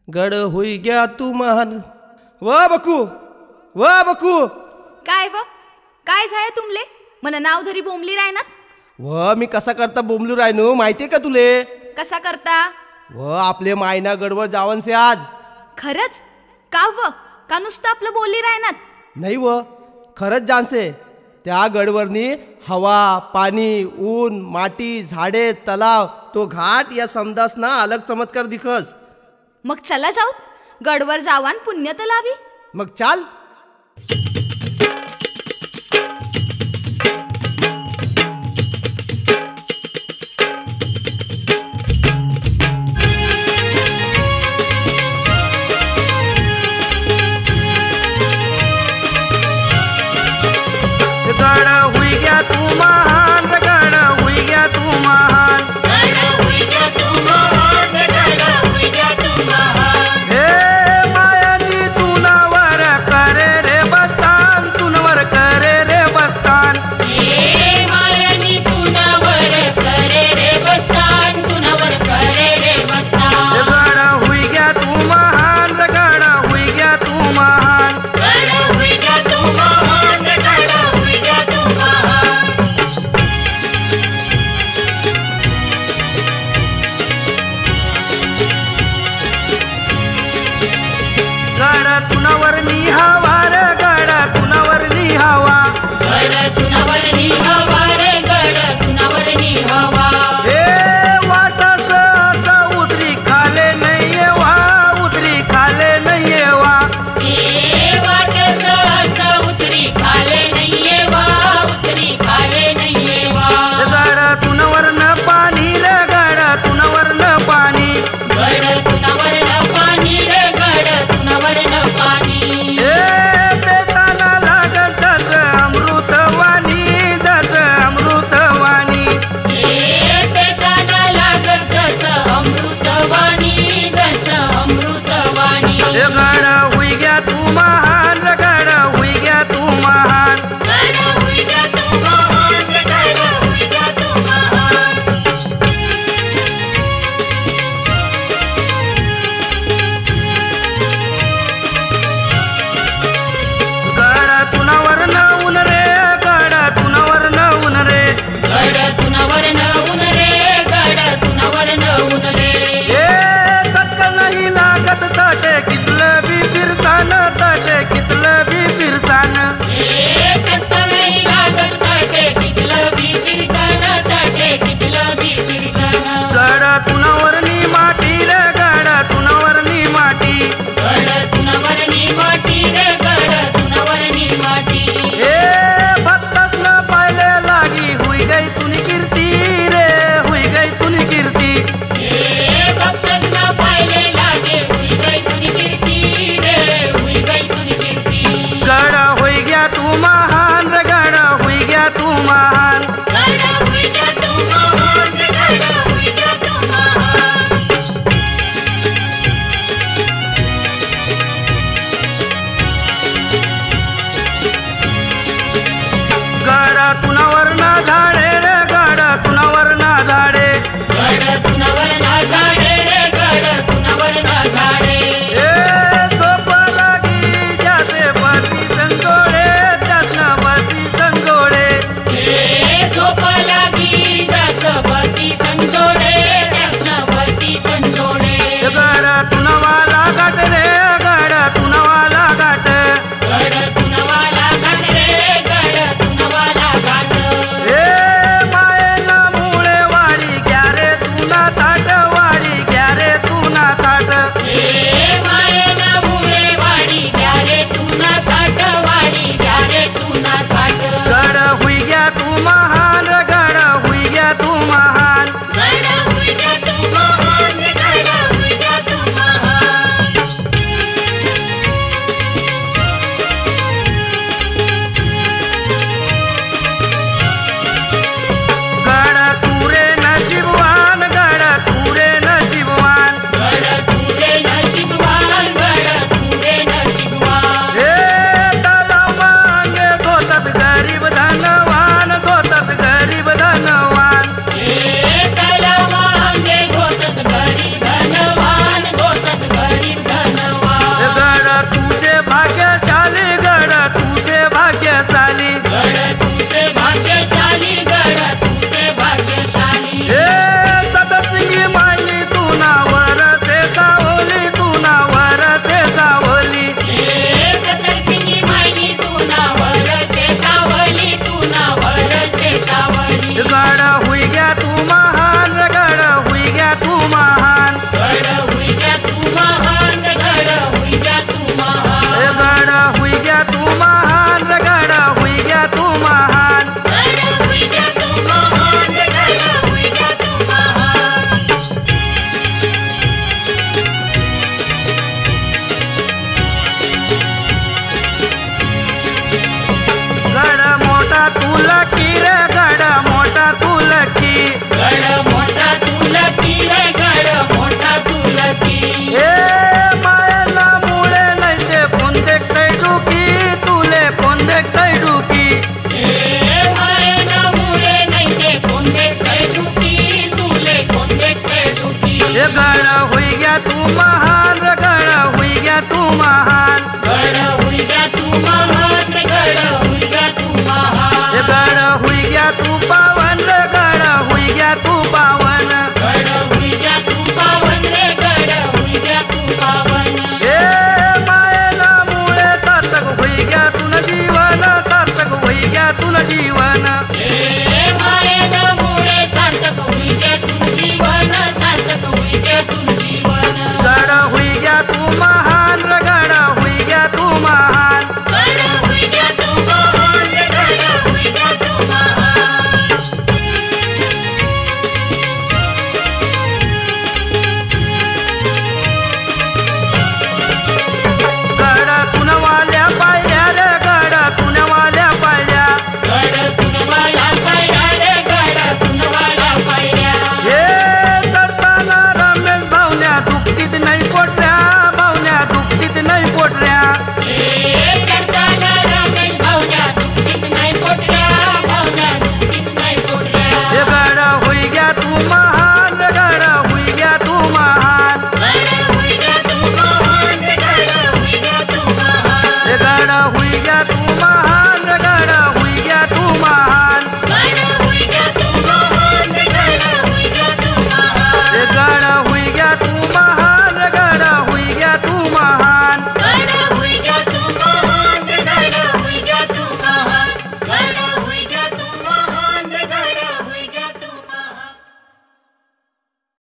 गड होई गया तू महान. व बकू काय काय झाय तुमले मन नाव धरी बोंबली रायनात. व मी कसा करता बोंबलू रायनो माहितीये का तुले. कसा करता. व आपले मायना गडवर जावन से आज. खरंच का नुसतं आपलं बोलली रायनात. नाही व खरंच जानसे. त्या गडवरनी हवा पाणी ऊन माटी झाडे तलाव तो घाट या समदास ना अलग चमत्कार दिखस. मग चला जाऊ गडवर जावान पुण्य तलावी. मग चाल. गड हुई गया तू महान गड हुई गया तू महान. गड हुई गया तू महान गड हुई गया तू महान. हे मायानी तुनावर करे रे बस्तान तुनवर करे रे बस्तान. हे मायानी तुनावर करे रे बस्तान तुनवर करे रे बस्तान. गड हुई गया तू महान गड हुई गया तू महान. गड हुई गया तू महान गड हुई गया तू महान. गड तुनावर निहावा रे गड तुनावर निहावा. गड तुनावर निहावा रे गड तुनावर निहावा. हे वाटस असं उतरी खाले नाही येवा उतरी खाले नाही येवा. हे वाटस असं उतरी खाले नाही येवा उतरी खाले नाही येवा. गड तुनावर न पाणी रे गड तुनावर न पाणी. गड तुनावर न पाणी रे गड तुनावर न पाणी. हे पेताना लागत जस अमृतवाणी जस अमृतवाणी. हे पेताना लागत जस अमृतवाणी जस अमृतवाणी. गड हुई गया तू महान गड हुई गया तू महान. गड हुई गया तू महान गड हुई गया तू महान. गड तुनावर न ऊन रे गड तुनावर न ऊन रे. गड तुनावर न ऊन रे गड तुनावर न ऊन रे. हे तट नाही लागत तटे कितलं बी फिरसान तटे कितलं बी फिरसान. हे तट नाही लागत तटे कितलं बी फिरसान तटे कितलं बी फिरसान. गड तुनावर नी माटी रे गड तुनावर नी माटी. गड तुनावर नी माटी रे गड तुनावर नी माटी. हे भक्तस न पाहिले लागी हुई गई तुनी कीर्ती रे हुई गई तुनी कीर्ती. हे भक्तस न पाहिले लागे हुई गई तुनी कीर्ती रे हुई गई तुनी कीर्ती. गड हुई गया तू महान रे गड हुई गया तू महान. गड हुई गया तू महान रे गड हुई गया तू महान. गड तुनावर ना झाडे रे गड तुनावर ना झाडे. गड तुनावर ना झाडे रे गड तुनावर ना झाडे. हे झोप लागी ज्याचे बसी संगोडे त्यासना बसी संगोडे. हे झोप लागी जस बसी संजोडे त्यासना बसी संजोडे. गड तुनावाला घाट रे